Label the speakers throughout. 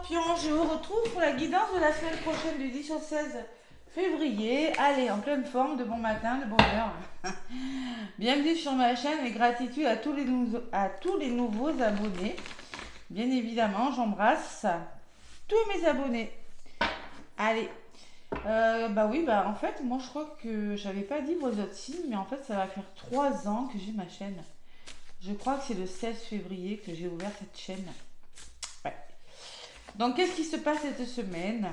Speaker 1: Scorpions, je vous retrouve pour la guidance de la semaine prochaine du 10 au 16 février. Allez, en pleine forme, de bon matin, de bonne heure. Bienvenue sur ma chaîne et gratitude à tous les nouveaux abonnés. Bien évidemment, j'embrasse tous mes abonnés. Allez, bah oui, bah en fait, moi je crois que j'avais pas dit vos autres signes, mais en fait, ça va faire 3 ans que j'ai ma chaîne. Je crois que c'est le 16 février que j'ai ouvert cette chaîne. Ouais. Donc, qu'est-ce qui se passe cette semaine?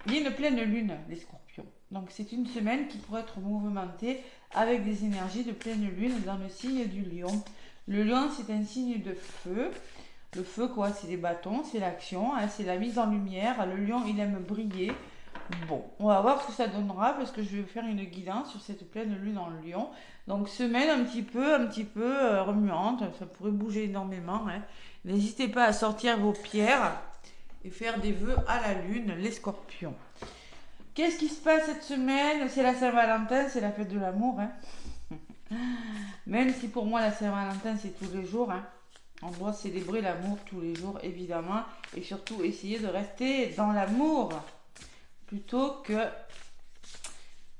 Speaker 1: Il y a une pleine lune, les scorpions. Donc, c'est une semaine qui pourrait être mouvementée avec des énergies de pleine lune dans le signe du lion. Le lion, c'est un signe de feu. Le feu, quoi, c'est les bâtons, c'est l'action, hein, c'est la mise en lumière. Le lion, il aime briller. Bon, on va voir ce que ça donnera parce que je vais faire une guidance sur cette pleine lune en lion. Donc, semaine un petit peu remuante, ça pourrait bouger énormément, hein. N'hésitez pas à sortir vos pierres et faire des vœux à la lune, les scorpions. Qu'est-ce qui se passe cette semaine? C'est la Saint-Valentin, c'est la fête de l'amour, hein. Même si pour moi la Saint-Valentin c'est tous les jours, hein. On doit célébrer l'amour tous les jours, évidemment, et surtout essayer de rester dans l'amour plutôt que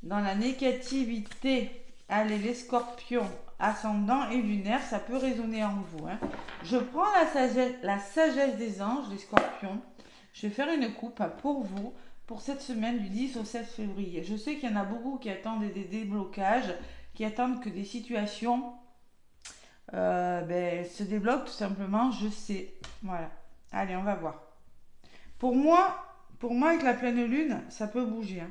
Speaker 1: dans la négativité. Allez, les scorpions, ascendant et lunaire, ça peut résonner en vous, hein. Je prends la sagesse des anges, les scorpions. Je vais faire une coupe pour vous pour cette semaine du 10 au 16 février. Je sais qu'il y en a beaucoup qui attendent des déblocages, qui attendent que des situations se débloquent tout simplement. Je sais. Voilà. Allez, on va voir. Pour moi, avec la pleine lune, ça peut bouger, hein.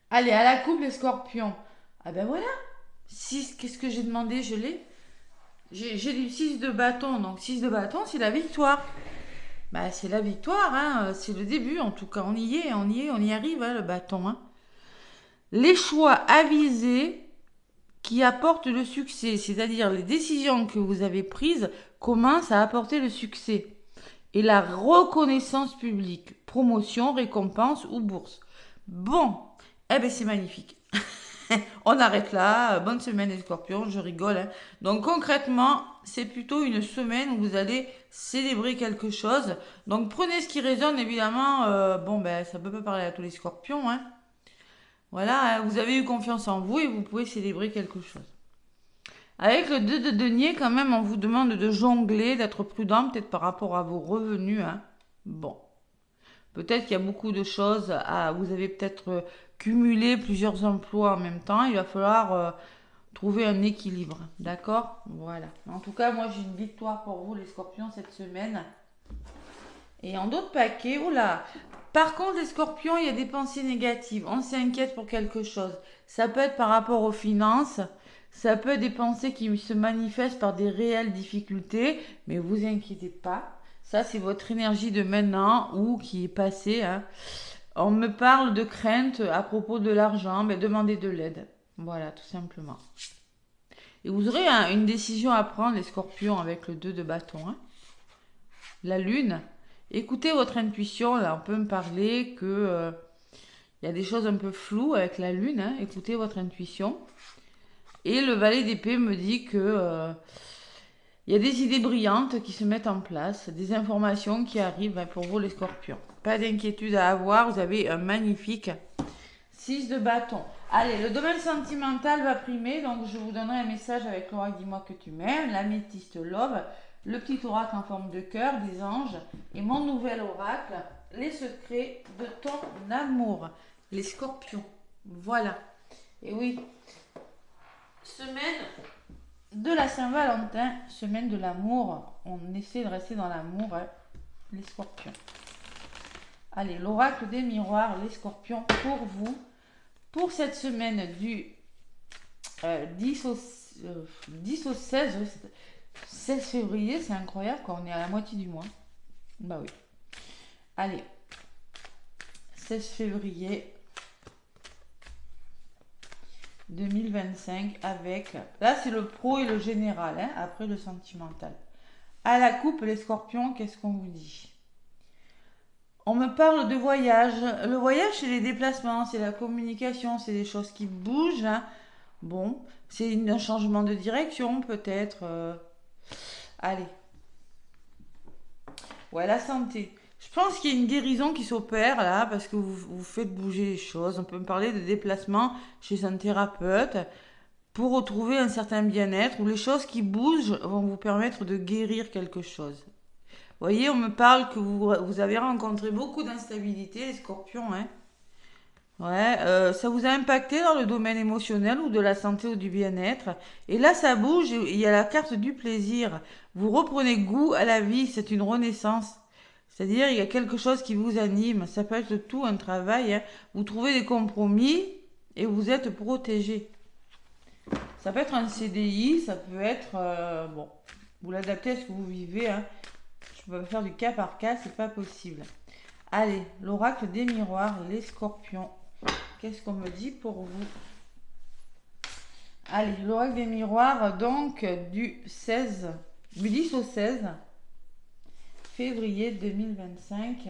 Speaker 1: Allez, à la coupe, les scorpions. Ah ben voilà. 6, qu'est-ce que j'ai demandé? Je l'ai. J'ai du 6 de bâton. Donc 6 de bâton, c'est la victoire. Bah, c'est la victoire, hein. C'est le début en tout cas. On y arrive, hein, le bâton, hein. Les choix avisés qui apportent le succès, c'est-à-dire les décisions que vous avez prises commencent à apporter le succès. Et la reconnaissance publique, promotion, récompense ou bourse. Bon, eh ben c'est magnifique. On arrête là. Bonne semaine les scorpions, je rigole, hein. Donc concrètement, c'est plutôt une semaine où vous allez célébrer quelque chose. Donc prenez ce qui résonne, évidemment. Ça peut pas parler à tous les scorpions, hein. Voilà, hein, vous avez eu confiance en vous et vous pouvez célébrer quelque chose. Avec le 2 de denier, quand même, on vous demande de jongler, d'être prudent, peut-être par rapport à vos revenus, hein. Bon. Peut-être qu'il y a beaucoup de choses vous avez peut-être cumulé plusieurs emplois en même temps. Il va falloir trouver un équilibre. D'accord? Voilà. En tout cas, moi, j'ai une victoire pour vous, les scorpions, cette semaine. Et en d'autres paquets, oula. Par contre, les scorpions, il y a des pensées négatives. On s'inquiète pour quelque chose. Ça peut être par rapport aux finances. Ça peut être des pensées qui se manifestent par des réelles difficultés. Mais vous inquiétez pas. Ça, c'est votre énergie de maintenant ou qui est passée, hein. On me parle de crainte à propos de l'argent. Mais demandez de l'aide. Voilà, tout simplement. Et vous aurez une décision à prendre, les scorpions, avec le 2 de bâton, hein. La lune. Écoutez votre intuition. Là, on peut me parler que y a des choses un peu floues avec la lune, hein. Écoutez votre intuition. Et le valet d'épée me dit que il y a des idées brillantes qui se mettent en place, des informations qui arrivent pour vous les scorpions. Pas d'inquiétude à avoir, vous avez un magnifique 6 de bâton. Allez, le domaine sentimental va primer, donc je vous donnerai un message avec l'oracle Dis-moi que tu m'aimes, l'améthyste love, le petit oracle en forme de cœur, des anges, et mon nouvel oracle, les secrets de ton amour, les scorpions. Voilà. Et oui, semaine de la Saint-Valentin, semaine de l'amour. On essaie de rester dans l'amour, hein, les scorpions. Allez, l'oracle des miroirs, les scorpions, pour vous, pour cette semaine du 10 au 16 février. C'est incroyable quand on est à la moitié du mois. Bah oui. Allez, 16 février 2025 avec... Là, c'est le pro et le général, hein, après le sentimental. À la coupe, les scorpions, qu'est-ce qu'on vous dit? On me parle de voyage. Le voyage, c'est les déplacements, c'est la communication, c'est des choses qui bougent, hein. Bon, c'est un changement de direction, peut-être. Allez. Ouais, la santé. Je pense qu'il y a une guérison qui s'opère là, parce que vous faites bouger les choses. On peut me parler de déplacement chez un thérapeute pour retrouver un certain bien-être, où les choses qui bougent vont vous permettre de guérir quelque chose. Vous voyez, on me parle que vous avez rencontré beaucoup d'instabilité, les scorpions, hein. Ouais, ça vous a impacté dans le domaine émotionnel ou de la santé ou du bien-être. Et là, ça bouge, et il y a la carte du plaisir. Vous reprenez goût à la vie, c'est une renaissance. C'est-à-dire, il y a quelque chose qui vous anime. Ça peut être tout un travail, hein. Vous trouvez des compromis et vous êtes protégé. Ça peut être un CDI, ça peut être... bon, vous l'adaptez à ce que vous vivez, hein. Je peux pas faire du cas par cas, c'est pas possible. Allez, l'oracle des miroirs, les scorpions. Qu'est-ce qu'on me dit pour vous? Allez, l'oracle des miroirs, donc du 10 au 16 février 2025.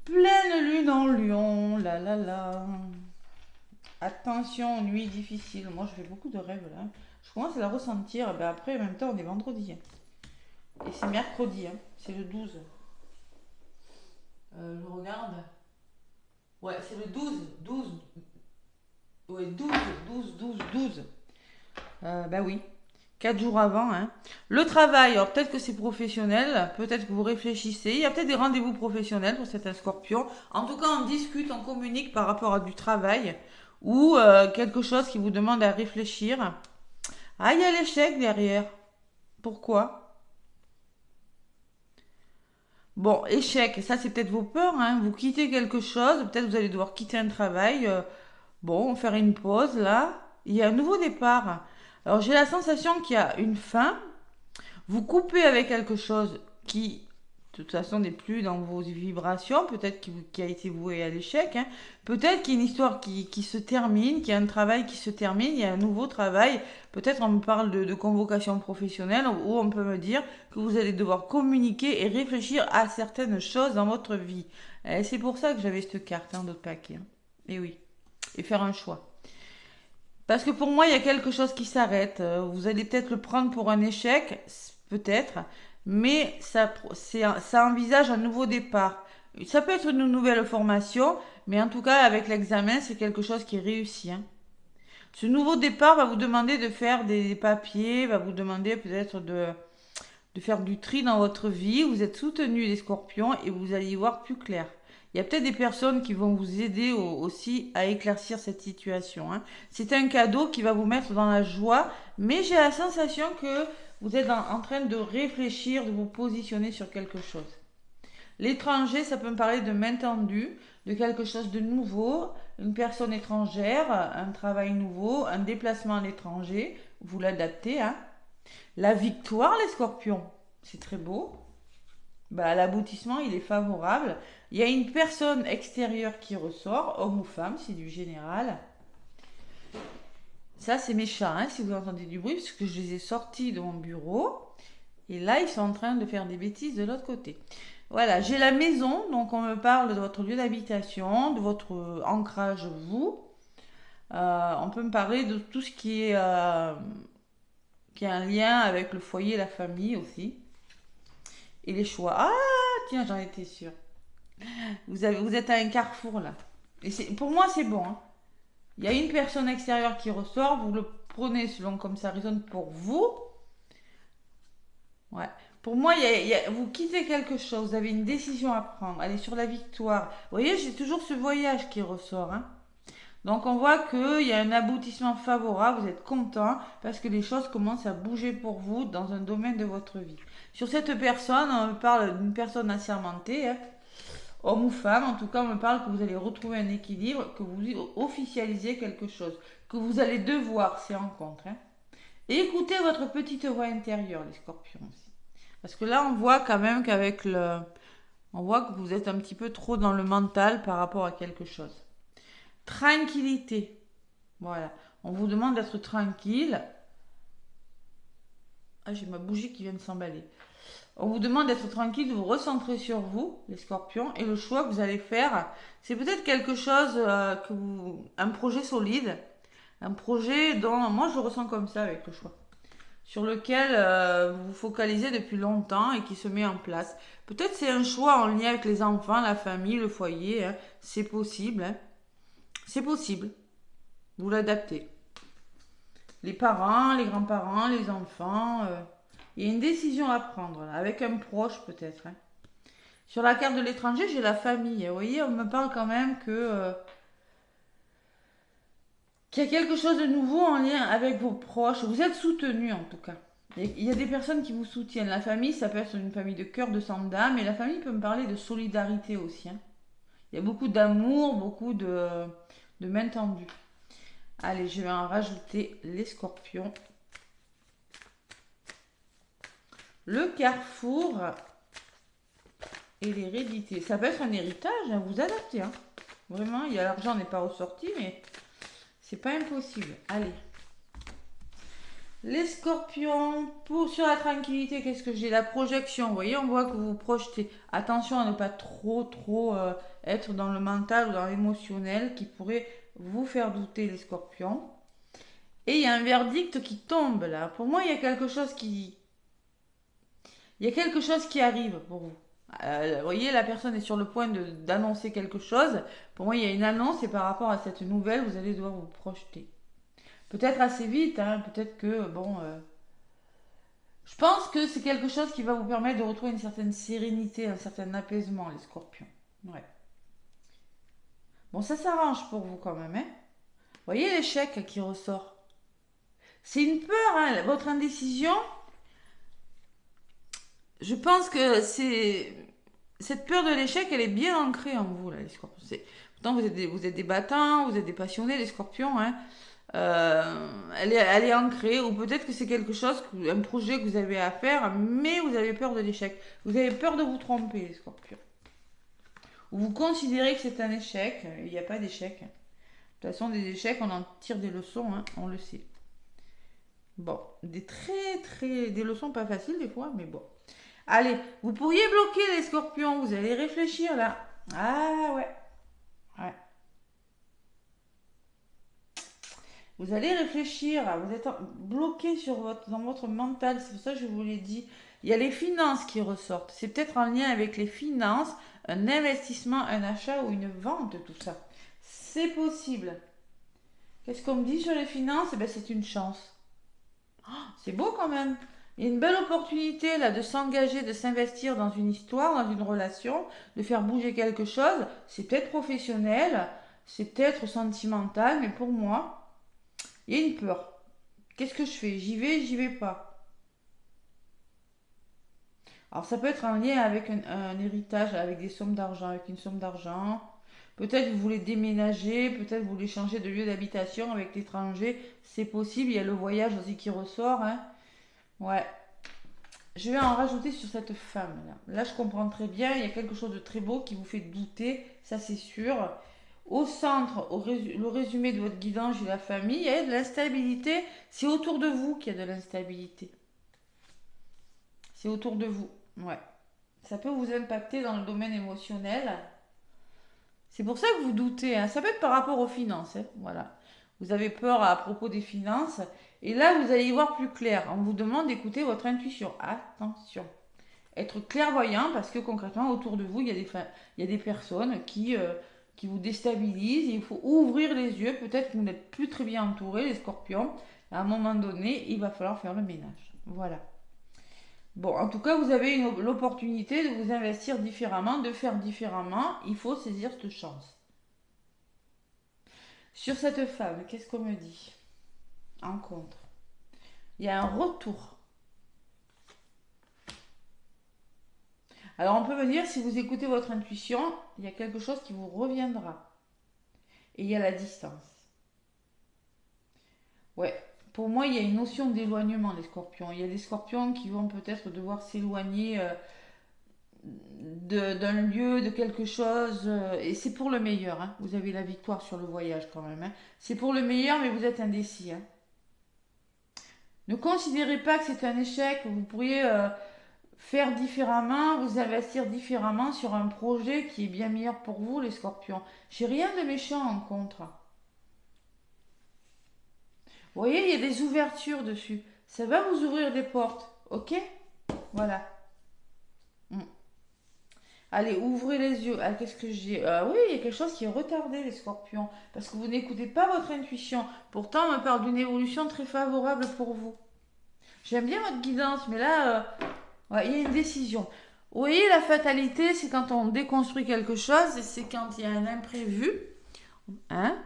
Speaker 1: Pleine lune en lion, la la la. Attention, nuit difficile. Moi, je fais beaucoup de rêves là. Je commence à la ressentir. Ben après, en même temps, on est vendredi, hein. Et c'est mercredi, hein. C'est le 12. Je regarde. Ouais, c'est le 12. Ouais, 12. Bah oui. 4 jours avant, hein. Le travail, alors peut-être que c'est professionnel, peut-être que vous réfléchissez. Il y a peut-être des rendez-vous professionnels pour certains scorpions. En tout cas, on discute, on communique par rapport à du travail ou quelque chose qui vous demande à réfléchir. Ah, il y a l'échec derrière. Pourquoi? Bon, échec, ça c'est peut-être vos peurs, hein. Vous quittez quelque chose, peut-être vous allez devoir quitter un travail. Bon, faire une pause là. Il y a un nouveau départ. Alors j'ai la sensation qu'il y a une fin. Vous coupez avec quelque chose qui, de toute façon, n'est plus dans vos vibrations. Peut-être qui a été voué à l'échec, hein. Peut-être qu'il y a une histoire qui se termine, qu'il y a un travail qui se termine, il y a un nouveau travail. Peut-être on me parle de convocation professionnelle où on peut me dire que vous allez devoir communiquer et réfléchir à certaines choses dans votre vie. Et c'est pour ça que j'avais cette carte, hein, d'autres paquets, hein. Et oui, et faire un choix. Parce que pour moi, il y a quelque chose qui s'arrête. Vous allez peut-être le prendre pour un échec, peut-être, mais ça envisage un nouveau départ. Ça peut être une nouvelle formation, mais en tout cas, avec l'examen, c'est quelque chose qui réussit, hein. Ce nouveau départ va vous demander de faire des papiers, va vous demander peut-être de faire du tri dans votre vie. Vous êtes soutenu les scorpions et vous allez y voir plus clair. Il y a peut-être des personnes qui vont vous aider aussi à éclaircir cette situation, hein. C'est un cadeau qui va vous mettre dans la joie, mais j'ai la sensation que vous êtes en train de réfléchir, de vous positionner sur quelque chose. L'étranger, ça peut me parler de main tendue, de quelque chose de nouveau, une personne étrangère, un travail nouveau, un déplacement à l'étranger. Vous l'adaptez, hein. La victoire, les scorpions, c'est très beau. Bah, l'aboutissement, il est favorable. Il y a une personne extérieure qui ressort, homme ou femme, c'est du général. Ça, c'est mes chats, hein, si vous entendez du bruit, parce que je les ai sortis de mon bureau. Et là, ils sont en train de faire des bêtises de l'autre côté. Voilà, j'ai la maison, donc on me parle de votre lieu d'habitation, de votre ancrage, vous. On peut me parler de tout ce qui a un lien avec le foyer, la famille aussi. Et les choix. Ah, tiens, j'en étais sûre. Vous êtes à un carrefour là. Et pour moi, c'est bon, hein. Il y a une personne extérieure qui ressort, vous le prenez selon comme ça résonne pour vous. Ouais. Pour moi, vous quittez quelque chose, vous avez une décision à prendre, allez sur la victoire. Vous voyez, j'ai toujours ce voyage qui ressort, hein. Donc on voit qu'il y a un aboutissement favorable, vous êtes content parce que les choses commencent à bouger pour vous dans un domaine de votre vie. Sur cette personne, on me parle d'une personne assermentée, hein, homme ou femme, en tout cas on me parle que vous allez retrouver un équilibre, que vous officialisez quelque chose, que vous allez devoir ces rencontres, hein. Et écoutez votre petite voix intérieure, les scorpions aussi. Parce que là on voit quand même on voit que vous êtes un petit peu trop dans le mental par rapport à quelque chose. Tranquillité. Voilà. On vous demande d'être tranquille. Ah, j'ai ma bougie qui vient de s'emballer. On vous demande d'être tranquille, de vous recentrer sur vous, les scorpions, et le choix que vous allez faire, c'est peut-être quelque chose un projet solide, un projet dont moi je le ressens comme ça avec le choix. sur lequel vous vous focalisez depuis longtemps et qui se met en place. Peut-être c'est un choix en lien avec les enfants, la famille, le foyer. Hein. C'est possible. Hein. C'est possible. Vous l'adaptez. Les parents, les grands-parents, les enfants. Il y a une décision à prendre, là, avec un proche peut-être. Hein. Sur la carte de l'étranger, j'ai la famille. Vous voyez, on me parle quand même qu'il y a quelque chose de nouveau en lien avec vos proches. Vous êtes soutenus en tout cas. Il y a des personnes qui vous soutiennent. La famille, ça peut être une famille de cœur, de sang d'âme. Et la famille peut me parler de solidarité aussi. Hein. Il y a beaucoup d'amour, beaucoup de main tendue. Allez, je vais en rajouter les scorpions. Le carrefour et l'hérédité. Ça peut être un héritage, hein, vous adaptez. Hein. Vraiment, il y a l'argent n'est pas ressorti, mais c'est pas impossible. Allez. Les scorpions, sur la tranquillité, qu'est-ce que j'ai? La projection, vous voyez, on voit que vous vous projetez. Attention à ne pas trop être dans le mental ou dans l'émotionnel qui pourrait vous faire douter, les scorpions. Et il y a un verdict qui tombe là. Pour moi, il y a quelque chose qui arrive pour vous. Vous voyez, la personne est sur le point d'annoncer quelque chose. Pour moi, il y a une annonce et par rapport à cette nouvelle, vous allez devoir vous projeter. Peut-être assez vite, hein, peut-être que, bon... je pense que c'est quelque chose qui va vous permettre de retrouver une certaine sérénité, un certain apaisement, les scorpions. Ouais. Bon, ça s'arrange pour vous quand même, hein. Vous voyez l'échec qui ressort. C'est une peur, hein, votre indécision. Je pense que c'est... Cette peur de l'échec, elle est bien ancrée en vous, là, les scorpions. Pourtant, vous êtes des battants, vous êtes des passionnés, les scorpions, hein. Elle est ancrée, ou peut-être que c'est quelque chose, un projet que vous avez à faire, mais vous avez peur de l'échec. Vous avez peur de vous tromper, les scorpions. Ou vous considérez que c'est un échec, il n'y a pas d'échec. De toute façon, des échecs, on en tire des leçons, hein, on le sait. Bon, des leçons pas faciles des fois, mais bon. Allez, vous pourriez bloquer les scorpions, vous allez réfléchir là. Ah ouais, ouais. Vous allez réfléchir, vous êtes bloqué dans votre mental, c'est pour ça que je vous l'ai dit. Il y a les finances qui ressortent. C'est peut-être en lien avec les finances, un investissement, un achat ou une vente, tout ça. C'est possible. Qu'est-ce qu'on me dit sur les finances? Eh ben, c'est une chance. Oh, c'est beau quand même. Il y a une belle opportunité là de s'engager, de s'investir dans une histoire, dans une relation, de faire bouger quelque chose. C'est peut-être professionnel, c'est peut-être sentimental, mais pour moi, il y a une peur. Qu'est-ce que je fais? J'y vais pas. Alors ça peut être en lien avec un héritage, avec des sommes d'argent, avec une somme d'argent. Peut-être vous voulez déménager, peut-être vous voulez changer de lieu d'habitation avec l'étranger. C'est possible, il y a le voyage aussi qui ressort. Hein. Ouais. Je vais en rajouter sur cette femme là. Là, je comprends très bien, il y a quelque chose de très beau qui vous fait douter, ça c'est sûr. Au centre, le résumé de votre guidance, j'ai la famille, il y a de l'instabilité. C'est autour de vous qu'il y a de l'instabilité. C'est autour de vous. Ouais. Ça peut vous impacter dans le domaine émotionnel. C'est pour ça que vous doutez. Hein. Ça peut être par rapport aux finances. Hein. Voilà. Vous avez peur à propos des finances. Et là, vous allez y voir plus clair. On vous demande d'écouter votre intuition. Attention. Être clairvoyant parce que concrètement, autour de vous, il y a des personnes qui vous déstabilisent. Il faut ouvrir les yeux. Peut-être que vous n'êtes plus très bien entouré, les scorpions. À un moment donné, il va falloir faire le ménage. Voilà. Bon, en tout cas, vous avez l'opportunité de vous investir différemment, de faire différemment. Il faut saisir cette chance. Sur cette femme, qu'est-ce qu'on me dit? En contre. Il y a un retour. Alors, on peut me dire, si vous écoutez votre intuition, il y a quelque chose qui vous reviendra. Et il y a la distance. Ouais. Pour moi, il y a une notion d'éloignement, les scorpions. Il y a des scorpions qui vont peut-être devoir s'éloigner d'un lieu, de quelque chose, et c'est pour le meilleur. Hein. Vous avez la victoire sur le voyage quand même. Hein. C'est pour le meilleur, mais vous êtes indécis. Hein. Ne considérez pas que c'est un échec. Vous pourriez faire différemment, vous investir différemment sur un projet qui est bien meilleur pour vous, les scorpions. J'ai rien de méchant en contre. Vous voyez, il y a des ouvertures dessus. Ça va vous ouvrir des portes, ok? Voilà. Mm. Allez, ouvrez les yeux. Ah, qu'est-ce que j'ai? Oui, il y a quelque chose qui est retardé, les scorpions. Parce que vous n'écoutez pas votre intuition. Pourtant, on me parle d'une évolution très favorable pour vous. J'aime bien votre guidance, mais là, ouais, il y a une décision. Vous voyez, la fatalité, c'est quand on déconstruit quelque chose, et c'est quand il y a un imprévu. Hein?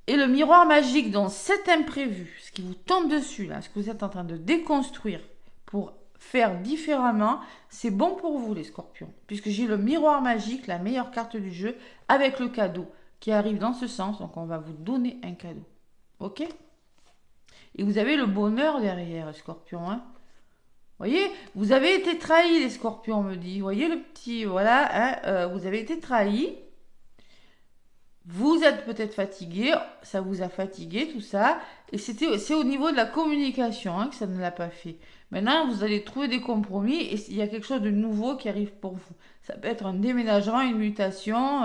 Speaker 1: Et le miroir magique dans cet imprévu, ce qui vous tombe dessus, là, ce que vous êtes en train de déconstruire pour faire différemment, c'est bon pour vous, les scorpions. Puisque j'ai le miroir magique, la meilleure carte du jeu, avec le cadeau qui arrive dans ce sens. Donc, on va vous donner un cadeau. Ok? Et vous avez le bonheur derrière, les scorpions. Hein? Vous voyez, vous avez été trahis, les scorpions, on me dit. Vous voyez le petit, voilà, hein, vous avez été trahis. Vous êtes peut-être fatigué, ça vous a fatigué, tout ça. Et c'est au niveau de la communication hein, que ça ne l'a pas fait. Maintenant, vous allez trouver des compromis et il y a quelque chose de nouveau qui arrive pour vous. Ça peut être un déménagement, une mutation,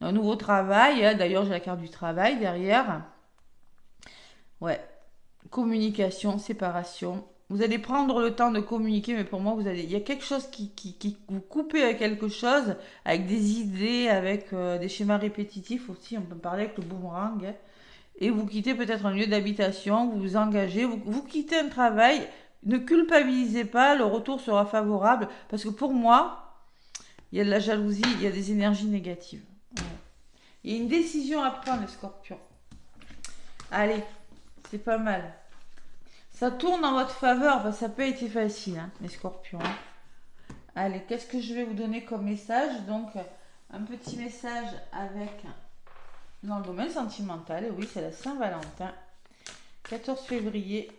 Speaker 1: un nouveau travail. Hein. D'ailleurs, j'ai la carte du travail derrière. Ouais, communication, séparation. Vous allez prendre le temps de communiquer, mais pour moi, il y a quelque chose qui vous coupez à quelque chose, avec des idées, avec des schémas répétitifs aussi. On peut parler avec le boomerang. Hein. Et vous quittez peut-être un lieu d'habitation, vous vous engagez, vous quittez un travail. Ne culpabilisez pas, le retour sera favorable. Parce que pour moi, il y a de la jalousie, il y a des énergies négatives. Ouais. Il y a une décision à prendre, les scorpions. Allez, c'est pas mal. Ça tourne en votre faveur, bah, ça peut être facile, hein, les scorpions. Hein. Allez, qu'est-ce que je vais vous donner comme message? Donc, un petit message avec, dans le domaine sentimental, et oui, c'est la Saint-Valentin. 14 février,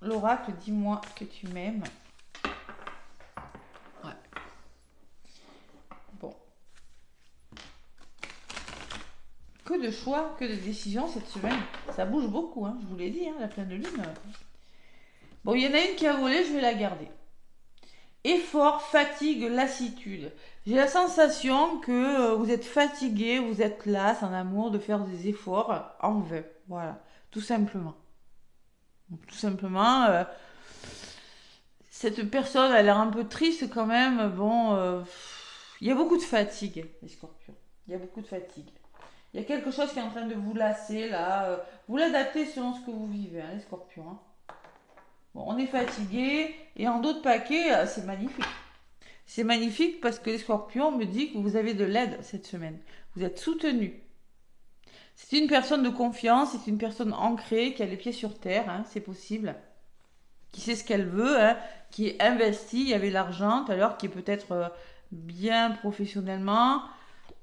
Speaker 1: l'oracle, dis-moi que tu m'aimes. Ouais. Bon. Que de choix, que de décisions cette semaine. Ça bouge beaucoup, hein, je vous l'ai dit, hein, la pleine lune. Bon, il y en a une qui a volé, je vais la garder. Effort, fatigue, lassitude. J'ai la sensation que vous êtes fatigué, vous êtes las en amour de faire des efforts en vain. Voilà, tout simplement. Donc, tout simplement, cette personne a l'air un peu triste quand même. Bon, il y a beaucoup de fatigue, les scorpions. Il y a beaucoup de fatigue. Il y a quelque chose qui est en train de vous lasser là. Vous l'adaptez selon ce que vous vivez, hein, les scorpions. Hein. Bon, on est fatigué et en d'autres paquets, c'est magnifique. C'est magnifique parce que les scorpions me disent que vous avez de l'aide cette semaine. Vous êtes soutenu. C'est une personne de confiance, c'est une personne ancrée, qui a les pieds sur terre, hein, c'est possible. Qui sait ce qu'elle veut, hein, qui est investie, il y avait l'argent tout à l'heure, qui est peut-être bien professionnellement.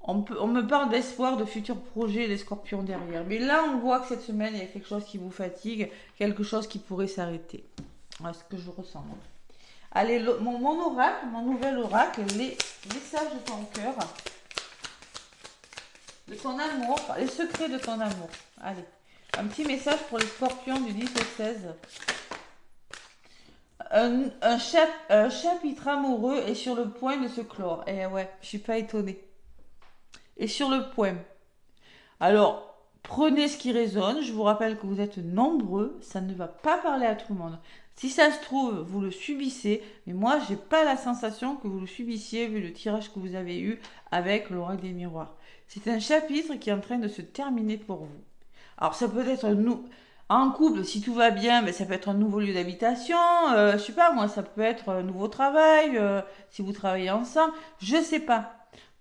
Speaker 1: On me parle d'espoir, de futurs projets, les scorpions derrière. Mais là, on voit que cette semaine, il y a quelque chose qui vous fatigue, quelque chose qui pourrait s'arrêter. Voilà ce que je ressens. Allez, mon oracle, mon nouvel oracle, les messages de ton cœur, de ton amour, les secrets de ton amour. Allez, un petit message pour les scorpions du 10 au 16. Un chapitre amoureux est sur le point de se clore. Eh ouais, je suis pas étonnée. Et sur le point. Alors, prenez ce qui résonne. Je vous rappelle que vous êtes nombreux. Ça ne va pas parler à tout le monde. Si ça se trouve, vous le subissez. Mais moi, j'ai pas la sensation que vous le subissiez vu le tirage que vous avez eu avec l'oracle des miroirs. C'est un chapitre qui est en train de se terminer pour vous. Alors, ça peut être en couple, si tout va bien, ben, ça peut être un nouveau lieu d'habitation. Je sais pas, moi, ça peut être un nouveau travail. Si vous travaillez ensemble, je sais pas.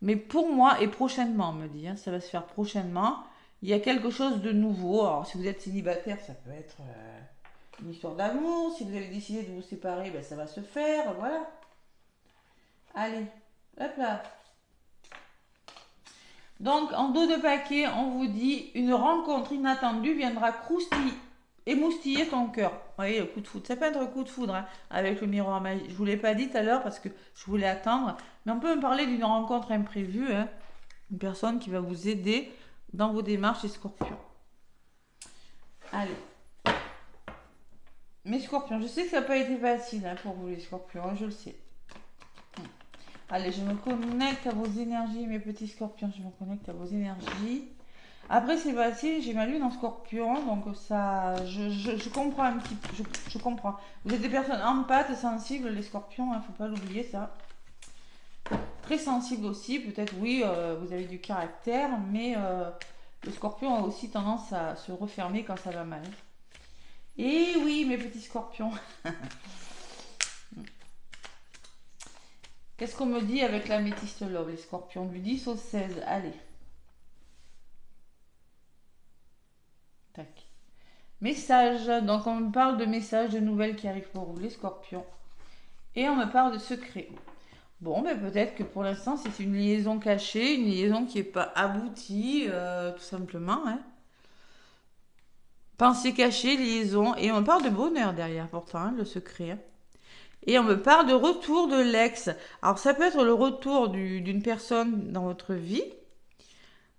Speaker 1: Mais pour moi, et prochainement, on me dit, hein, ça va se faire prochainement, il y a quelque chose de nouveau. Alors, si vous êtes célibataire, ça peut être une histoire d'amour. Si vous avez décidé de vous séparer, ben, ça va se faire. Voilà. Allez, hop là. Donc, en dos de paquet, on vous dit, une rencontre inattendue viendra croustiller, émoustiller ton cœur. Vous voyez, le coup de foudre. Ça peut être un coup de foudre, hein, avec le miroir magique. Je ne vous l'ai pas dit tout à l'heure parce que je voulais attendre. Mais on peut me parler d'une rencontre imprévue. Hein, une personne qui va vous aider dans vos démarches, les scorpions. Allez. Mes scorpions, je sais que ça n'a pas été facile hein, pour vous, les scorpions. Hein, je le sais. Allez, je me connecte à vos énergies, mes petits scorpions. Je me connecte à vos énergies. Après, c'est facile, j'ai ma lune en scorpion, donc ça, je comprends un petit peu, je comprends. Vous êtes des personnes empathes, sensibles, les scorpions, faut pas l'oublier ça. Très sensibles aussi, peut-être oui, vous avez du caractère, mais le scorpion a aussi tendance à se refermer quand ça va mal. Et oui, mes petits scorpions. Qu'est-ce qu'on me dit avec la métiste love, les scorpions, du 10 au 16? Allez. Tac. Message. Donc on me parle de messages, de nouvelles qui arrivent pour vous, les scorpions. Et on me parle de secrets. Bon, ben peut-être que pour l'instant, c'est une liaison cachée, une liaison qui n'est pas aboutie, tout simplement. Hein. Pensée cachée, liaison. Et on me parle de bonheur derrière, pourtant, hein, le secret. Hein. Et on me parle de retour de l'ex. Alors, ça peut être le retour d'une personne dans votre vie.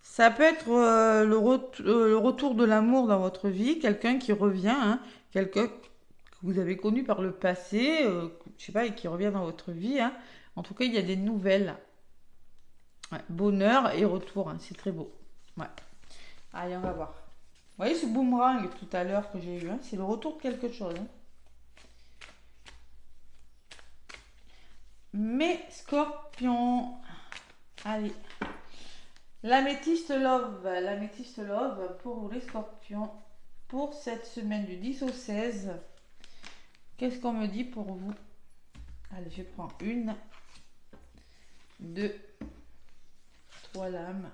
Speaker 1: Ça peut être le retour de l'amour dans votre vie, quelqu'un qui revient, hein, quelqu'un que vous avez connu par le passé, je sais pas, et qui revient dans votre vie. Hein. En tout cas, il y a des nouvelles. Ouais, bonheur et retour, hein, c'est très beau. Ouais. Allez, on va voir. Vous voyez ce boomerang tout à l'heure que j'ai eu, hein, c'est le retour de quelque chose. Hein. Mes scorpions. Allez. L'améthyste love pour les scorpions. Pour cette semaine du 10 au 16. Qu'est-ce qu'on me dit pour vous? Allez, je prends une, deux, trois lames.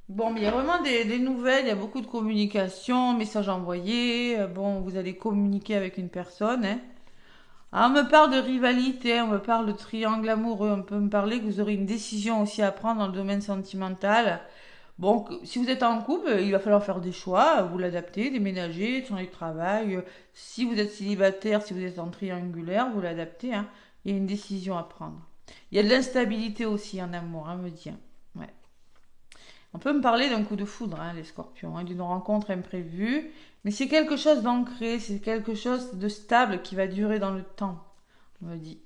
Speaker 1: Bon, mais il y a vraiment des nouvelles, il y a beaucoup de communication, messages envoyés. Bon, vous allez communiquer avec une personne. Hein. Ah, on me parle de rivalité, on me parle de triangle amoureux. On peut me parler que vous aurez une décision aussi à prendre dans le domaine sentimental. Bon, si vous êtes en couple, il va falloir faire des choix, vous l'adapter, déménager, changer de travail. Si vous êtes célibataire, si vous êtes en triangulaire, vous l'adaptez. Hein. Il y a une décision à prendre. Il y a de l'instabilité aussi en amour, hein, me dit. Ouais. On peut me parler d'un coup de foudre, hein, les scorpions, hein, d'une rencontre imprévue, mais c'est quelque chose d'ancré, c'est quelque chose de stable qui va durer dans le temps, on me dit.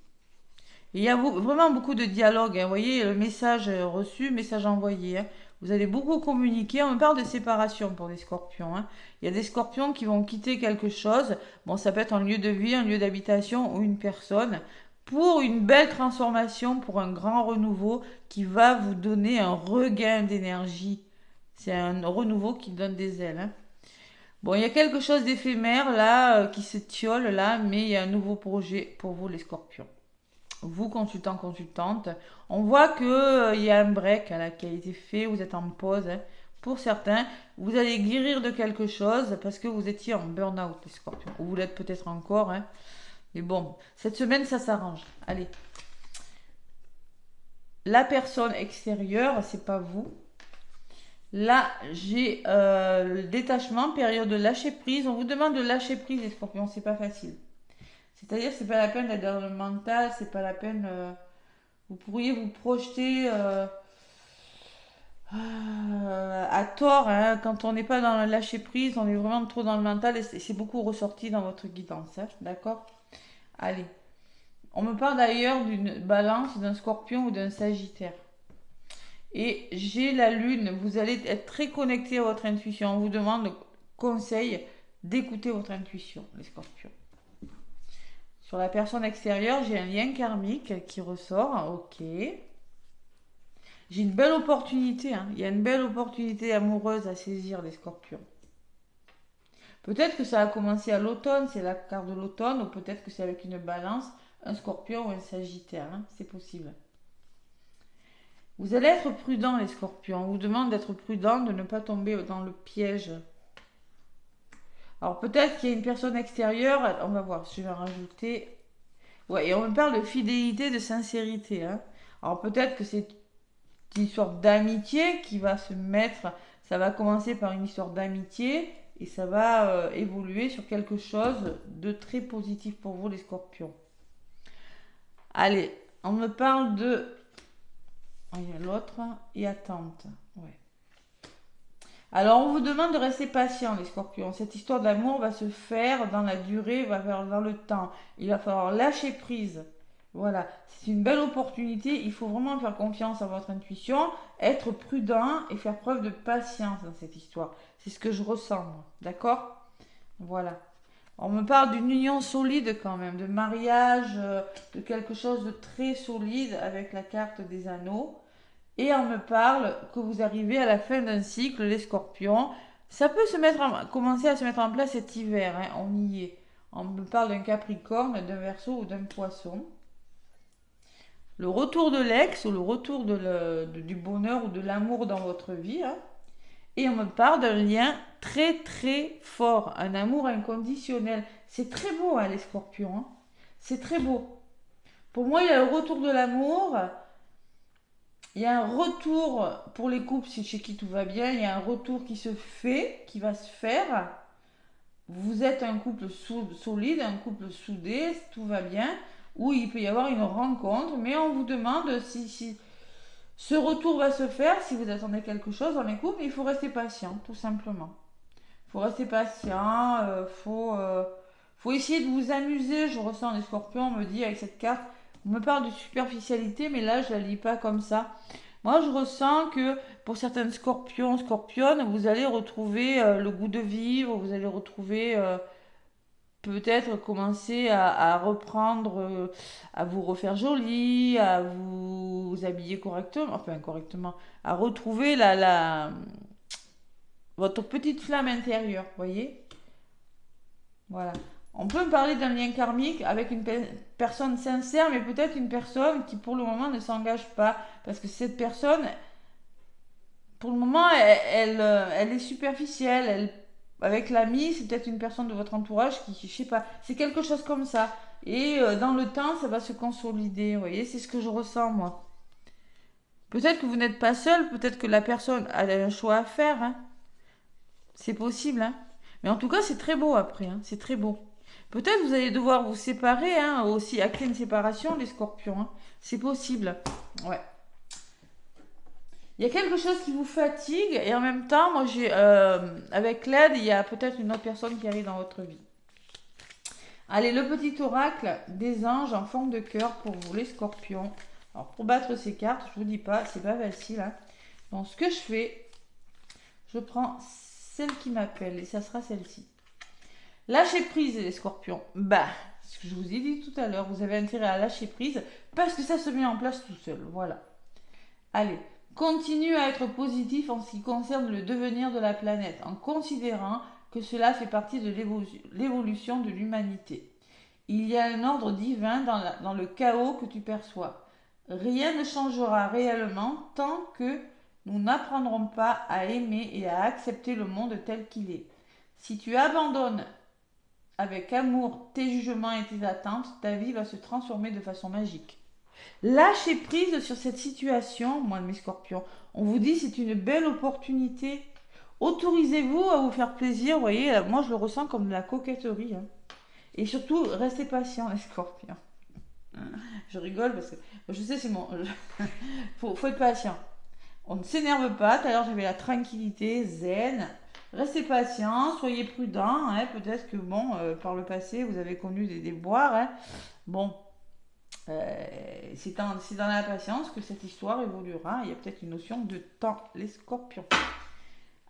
Speaker 1: Et il y a vraiment beaucoup de dialogue, hein, vous voyez, le message reçu, message envoyé. Hein. Vous allez beaucoup communiquer, on me parle de séparation pour les scorpions. Hein. Il y a des scorpions qui vont quitter quelque chose, bon ça peut être un lieu de vie, un lieu d'habitation ou une personne, pour une belle transformation, pour un grand renouveau qui va vous donner un regain d'énergie. C'est un renouveau qui donne des ailes. Hein. Bon, il y a quelque chose d'éphémère là, qui s'étiole là, mais il y a un nouveau projet pour vous les scorpions. Vous, consultant, consultante, on voit que il y a un break là, qui a été fait, vous êtes en pause. Hein. Pour certains, vous allez guérir de quelque chose parce que vous étiez en burn-out, les scorpions. Ou vous l'êtes peut-être encore. Hein. Mais bon, cette semaine, ça s'arrange. Allez. La personne extérieure, c'est pas vous. Là, j'ai le détachement, période de lâcher prise. On vous demande de lâcher prise, les scorpions, c'est pas facile. C'est-à-dire, c'est pas la peine d'être dans le mental, c'est pas la peine. Vous pourriez vous projeter à tort, hein, quand on n'est pas dans le lâcher prise, on est vraiment trop dans le mental et c'est beaucoup ressorti dans votre guidance, hein, d'accord? Allez. On me parle d'ailleurs d'une balance, d'un scorpion ou d'un sagittaire. Et j'ai la lune, vous allez être très connecté à votre intuition. On vous demande le conseil d'écouter votre intuition, les scorpions. Sur la personne extérieure, j'ai un lien karmique qui ressort. Ok. J'ai une belle opportunité. Hein. Il y a une belle opportunité amoureuse à saisir, les scorpions. Peut-être que ça a commencé à l'automne, c'est la carte de l'automne, ou peut-être que c'est avec une balance, un scorpion ou un sagittaire. Hein. C'est possible. Vous allez être prudent, les scorpions. On vous demande d'être prudent, de ne pas tomber dans le piège. Alors peut-être qu'il y a une personne extérieure. On va voir, je vais en rajouter. Ouais, et on me parle de fidélité, de sincérité. Hein. Alors peut-être que c'est une sorte d'amitié qui va se mettre. Ça va commencer par une histoire d'amitié et ça va évoluer sur quelque chose de très positif pour vous, les scorpions. Allez, on me parle de. Il y a l'autre et attente. Ouais. Alors, on vous demande de rester patient, les scorpions. Cette histoire d'amour va se faire dans la durée, va faire dans le temps. Il va falloir lâcher prise. Voilà, c'est une belle opportunité. Il faut vraiment faire confiance à votre intuition, être prudent et faire preuve de patience dans cette histoire. C'est ce que je ressens, moi. D'accord? Voilà. On me parle d'une union solide quand même, de mariage, de quelque chose de très solide avec la carte des anneaux. Et on me parle que vous arrivez à la fin d'un cycle, les scorpions. Ça peut commencer à se mettre en place cet hiver, hein, on y est. On me parle d'un capricorne, d'un verseau ou d'un poisson. Le retour de l'ex ou le retour du bonheur ou de l'amour dans votre vie, hein. Et on me parle d'un lien très très fort, un amour inconditionnel. C'est très beau, hein, les scorpions, hein. C'est très beau. Pour moi, il y a le retour de l'amour. Il y a un retour pour les couples chez qui tout va bien. Il y a un retour qui se fait, qui va se faire. Vous êtes un couple solide, un couple soudé, tout va bien. Ou il peut y avoir une rencontre, mais on vous demande si ce retour va se faire, si vous attendez quelque chose dans les couples, mais il faut rester patient, tout simplement. Il faut rester patient, faut essayer de vous amuser. Je ressens les scorpions, on me dit avec cette carte, on me parle de superficialité, mais là je la lis pas comme ça. Moi je ressens que pour certains scorpions, scorpionnes, vous allez retrouver le goût de vivre, vous allez retrouver peut-être commencer à reprendre, à vous refaire jolie, à vous habiller correctement, enfin correctement, à retrouver votre petite flamme intérieure, voyez? Voilà. On peut me parler d'un lien karmique avec une personne sincère, mais peut-être une personne qui pour le moment ne s'engage pas. Parce que cette personne, pour le moment, elle est superficielle. Avec l'ami, c'est peut-être une personne de votre entourage qui, je sais pas, c'est quelque chose comme ça. Et dans le temps, ça va se consolider. Vous voyez, c'est ce que je ressens, moi. Peut-être que vous n'êtes pas seul, peut-être que la personne a un choix à faire, hein. C'est possible, hein. Mais en tout cas, c'est très beau après, hein. C'est très beau. Peut-être vous allez devoir vous séparer, hein, aussi acter une séparation, les scorpions, hein. C'est possible. Ouais. Il y a quelque chose qui vous fatigue et en même temps, moi, avec l'aide, il y a peut-être une autre personne qui arrive dans votre vie. Allez, le petit oracle des anges en forme de cœur pour vous, les scorpions. Alors, pour battre ces cartes, je vous dis pas, c'est pas facile, hein. Donc, ce que je fais, je prends celle qui m'appelle et ça sera celle-ci. Lâcher prise, les scorpions. Bah, ce que je vous ai dit tout à l'heure, vous avez intérêt à lâcher prise parce que ça se met en place tout seul. Voilà. Allez, continue à être positif en ce qui concerne le devenir de la planète, en considérant que cela fait partie de l'évolution de l'humanité. Il y a un ordre divin dans le chaos que tu perçois. Rien ne changera réellement tant que nous n'apprendrons pas à aimer et à accepter le monde tel qu'il est. Si tu abandonnes avec amour tes jugements et tes attentes, ta vie va se transformer de façon magique. Lâchez prise sur cette situation, moi de mes scorpions. On vous dit c'est une belle opportunité. Autorisez-vous à vous faire plaisir. Vous voyez, moi je le ressens comme de la coquetterie, hein. Et surtout, restez patients les scorpions. Je rigole parce que je sais c'est mon... faut être patient. On ne s'énerve pas. Tout à l'heure j'avais la tranquillité, zen. Restez patient, soyez prudent, hein. Peut-être que bon, par le passé vous avez connu des déboires, hein. Bon, c'est dans la patience que cette histoire évoluera. Il y a peut-être une notion de temps, les scorpions.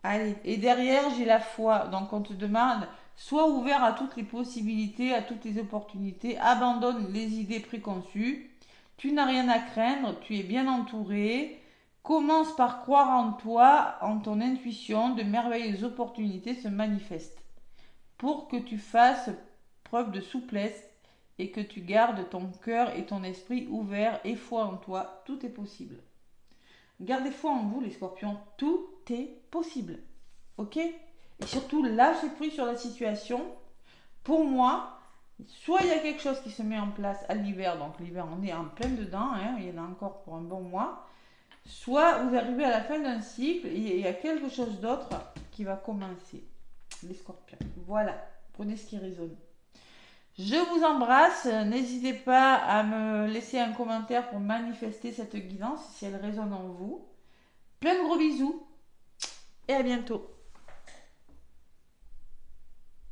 Speaker 1: Allez, et derrière, j'ai la foi. Donc, on te demande, sois ouvert à toutes les possibilités, à toutes les opportunités. Abandonne les idées préconçues. Tu n'as rien à craindre, tu es bien entouré. Commence par croire en toi, en ton intuition. De merveilleuses opportunités se manifestent. Pour que tu fasses preuve de souplesse et que tu gardes ton cœur et ton esprit ouverts et foi en toi, tout est possible. Gardez foi en vous, les scorpions, tout est possible. Ok? Et surtout, lâchez prise sur la situation. Pour moi, soit il y a quelque chose qui se met en place à l'hiver, donc l'hiver on est en plein dedans, hein, il y en a encore pour un bon mois, soit vous arrivez à la fin d'un cycle et il y a quelque chose d'autre qui va commencer. Les scorpions. Voilà, prenez ce qui résonne. Je vous embrasse. N'hésitez pas à me laisser un commentaire pour manifester cette guidance si elle résonne en vous. Plein de gros bisous et à bientôt.